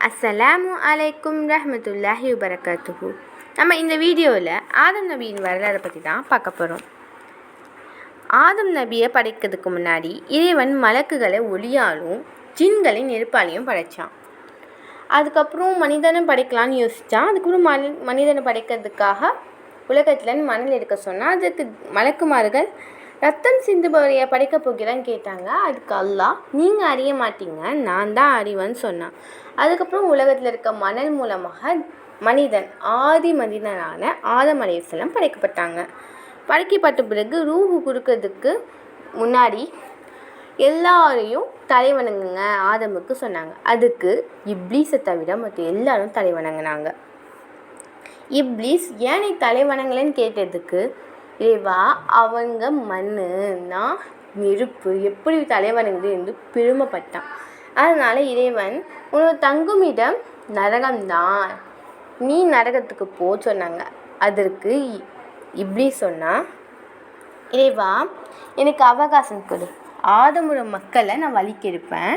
அஸ்ஸலாமு அலைக்கும் ரஹ்மத்துல்லாஹி வபரகாத்துஹு. நம்ம இந்த வீடியோவில் ஆதம் நபியின் வரலாறை பற்றி தான் பார்க்க போகிறோம். ஆதம் நபியை படைக்கிறதுக்கு முன்னாடி இறைவன் மலக்குகளை ஒளியாலும் ஜின்களை நெருப்பாலையும் படைத்தான். அதுக்கப்புறம் மனிதனை படைக்கலான்னு யோசித்தான். அதுக்கப்புறம் மனிதனை படைக்கிறதுக்காக உலகத்தில் மணல் எடுக்க சொன்னால் அதுக்கு மலக்குமார்கள் ரத்தம் சிந்துபவரையை படைக்க போகிறான்னு கேட்டாங்க. அதுக்கு அல்லாஹ், நீங்கள் அறிய மாட்டீங்க, நான் தான் அறிவேன்னு சொன்னான். அதுக்கப்புறம் உலகத்தில் இருக்க மணல் மூலமாக மனிதன் ஆதி மனிதனான ஆதம் அலைஹிஸ்ஸலாம் படைக்கப்பட்டாங்க. படைக்கப்பட்ட பிறகு ரூஹு கொடுக்கறதுக்கு முன்னாடி எல்லாரையும் தலைவணங்குங்க ஆதமுக்கு சொன்னாங்க. அதுக்கு இப்லீஸை தவிர மற்ற எல்லாரும் தலைவணங்கினாங்க. இப்லீஸ் ஏன் நீ தலைவணங்கலன்னு கேட்டதுக்கு, இறைவா அவங்க மண்ணு, நான் நெருப்பு, எப்படி தலைவணங்குது என்று பெருமைப்பட்டான். அதனால் இறைவன், உன்னோட தங்குமிடம் நரகம்தான், நீ நரகத்துக்கு போ சொன்னாங்க. அதற்கு இப்லீஸ் சொன்னால், இறைவா எனக்கு அவகாசம் கொடு, ஆதமுற மக்களை நான் வலிக்கெடுப்பேன்,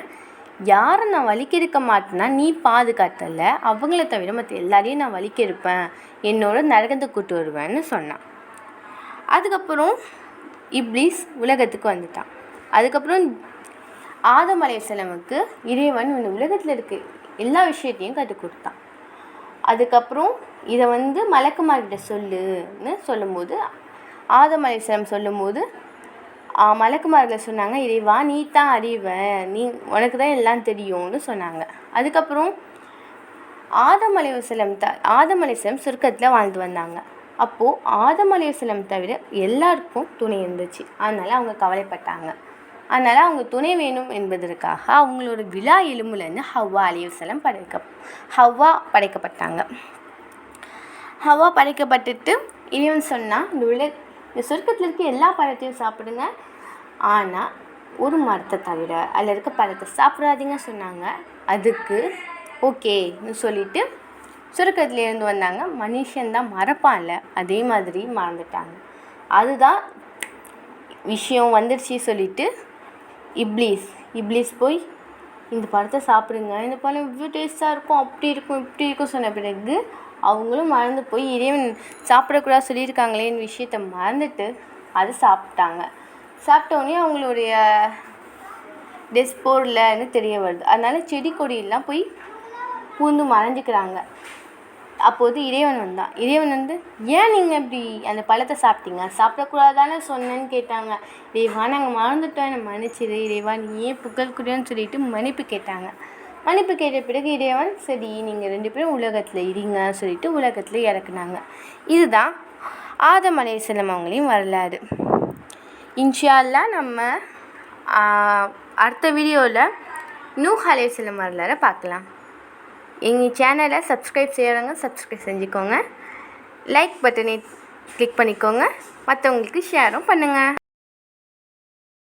யாரை நான் வலிக்கெடுக்க மாட்டேன்னா நீ பாதுகாத்தல, அவங்கள தவிர மற்ற எல்லாரையும் நான் வலிக்கெடுப்பேன், என்னோட நரகத்தை கூட்டு வருவேன்னு சொன்னான். அதுக்கப்புறம் இப்லீஸ் உலகத்துக்கு வந்துட்டான். அதுக்கப்புறம் ஆதம் அலைஹிஸ்ஸலாமுக்கு இறைவன் இந்த உலகத்தில் இருக்க எல்லா விஷயத்தையும் கற்றுக் கொடுத்தான். அதுக்கப்புறம் இதை மலக்குமார்கிட்ட சொல்லுன்னு சொல்லும்போது, ஆதம் அலைஹிஸ்ஸலாம் சொல்லும்போது மலக்குமார்கள் சொன்னாங்க, இறைவா நீ தான் அறிவ, நீ உனக்கு தான் எல்லாம் தெரியும்னு சொன்னாங்க. அதுக்கப்புறம் ஆதம் அலைஹிஸ்ஸலாம் சொர்க்கத்தில் வாழ்ந்து வந்தாங்க. அப்போது ஆதம் அலைஹிஸ்ஸலாம் தவிர எல்லாருக்கும் துணை இருந்துச்சு. அதனால் அவங்க கவலைப்பட்டாங்க. அதனால் அவங்க துணை வேணும் என்பதற்காக அவங்களோட விழா எலும்புலேருந்து ஹவ்வா படைக்கப்பட்டாங்க. ஹவ்வா படைக்கப்பட்டுட்டு இறைவன் சொன்னால், இந்த சொர்க்கத்தில் இருக்க எல்லா பழத்தையும் சாப்பிடுங்க, ஆனால் ஒரு மரத்தை தவிர அதில் இருக்க பழத்தை சாப்பிடாதீங்க சொன்னாங்க. அதுக்கு ஓகேன்னு சொல்லிவிட்டு சொர்க்கத்தில் இருந்து வந்தாங்க. மனுஷன்தான் மறப்பான்ல, அதே மாதிரி மறந்துட்டாங்க. அதுதான் விஷயம் வந்துடுச்சு சொல்லிவிட்டு இப்லீஸ் போய் இந்த பழத்தை சாப்பிடுங்க, இந்த பழம் இவ்வளோ டேஸ்ட்டாக இருக்கும், அப்படி இருக்கும் இப்படி இருக்கும் சொன்ன பிறகு அவங்களும் மறந்து போய் இறைவன் சாப்பிடக்கூடாது சொல்லியிருக்காங்களேன்னு விஷயத்தை மறந்துட்டு அது சாப்பிட்டாங்க. சாப்பிட்டோடனே அவங்களுடைய டெஸ்போர்லன்னு தெரிய வருது. அதனால் செடி கொடியெல்லாம் போய் பூந்து மறைஞ்சிக்கிறாங்க. அப்போது இறைவன் வந்தான். இறைவன் ஏன் நீங்கள் இப்படி அந்த பழத்தை சாப்பிட்டீங்க, சாப்பிடக்கூடாதானே சொன்னேன்னு கேட்டாங்க. இறைவா நாங்கள் மறந்துட்டோம், என்னை மன்னிச்சிரு, இறைவா நீ ஏன் புகழ்குடியோன்னு சொல்லிட்டு மன்னிப்பு கேட்டாங்க. மன்னிப்பு கேட்ட பிறகு இறைவன், சரி நீங்கள் 2 பேரும் உலகத்தில் இருங்கன்னு சொல்லிட்டு உலகத்தில் இறக்குனாங்க. இதுதான் ஆதம் அலைஹிஸ்ஸலாம் அவங்களையும் வரலாறு. இன்ஷா அல்லாஹ் நம்ம அடுத்த வீடியோவில் நூஹ் அலைஹிஸ்ஸலாம் வரலாறை பார்க்கலாம். எங்கள் சேனலை சப்ஸ்கிரைப் செய்கிறவங்க சப்ஸ்கிரைப் செஞ்சுக்கோங்க, லைக் பட்டனை கிளிக் பண்ணிக்கோங்க, மற்றவங்களுக்கு ஷேரும் பண்ணுங்கள்.